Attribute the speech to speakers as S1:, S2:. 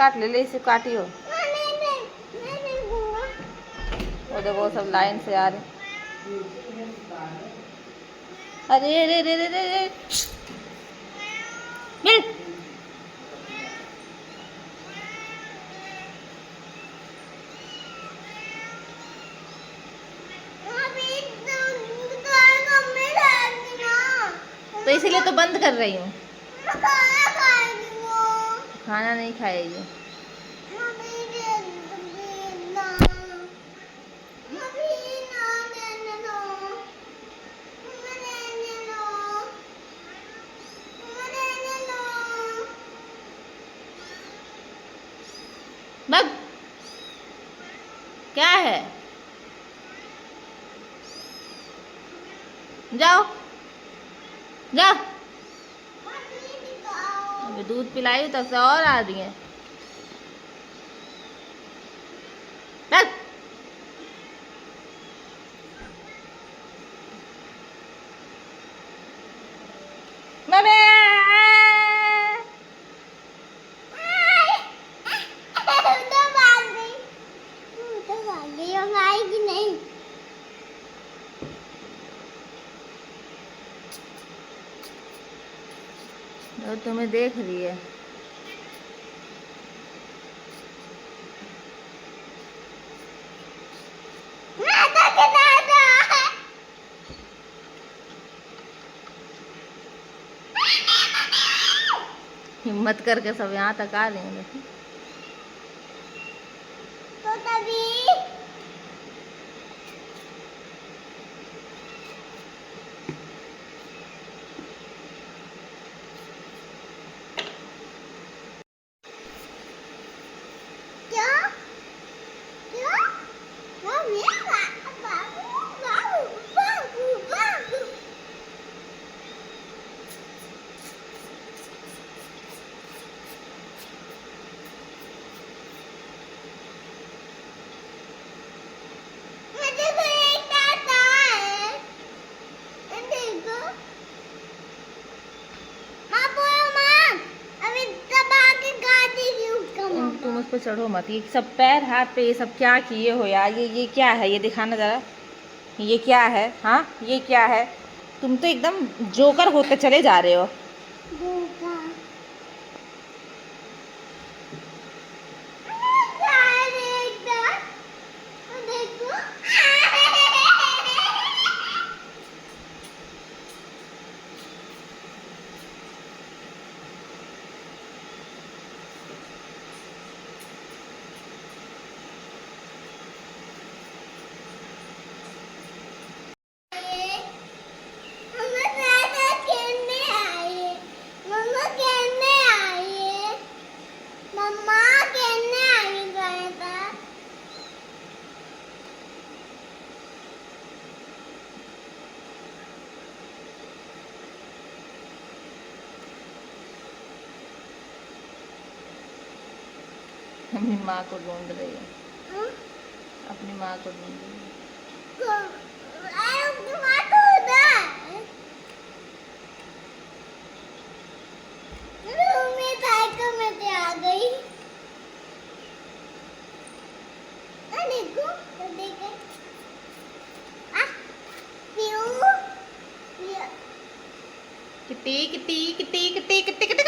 S1: काट ले, ले इसे काटियो। वो देखो सब लाइन से आ रहे। अरे रे रे रे रे रे मिल। तो इसीलिए तो बंद कर रही हूँ। खाना नहीं खाएगी। बग क्या है? जाओ जाओ। अभी दूध पिलाई तब से और आ रही है। बग मम्मी नहीं। वो तुम्हें देख रही है। हिम्मत करके सब यहाँ तक आ रहे हैं। तो तभी तुम उस पर चढ़ो मत। ये सब पैर हाथ पे ये सब क्या किए हो यार? ये क्या है? ये दिखाना जरा। ये क्या है? हाँ ये क्या है? तुम तो एकदम जोकर होते चले जा रहे हो। अपनी माँ को ढूंढ रही है। अपनी माँ को ढूंढ रही है। आ गई। Kitty kitty kitty kitty kitty kitty.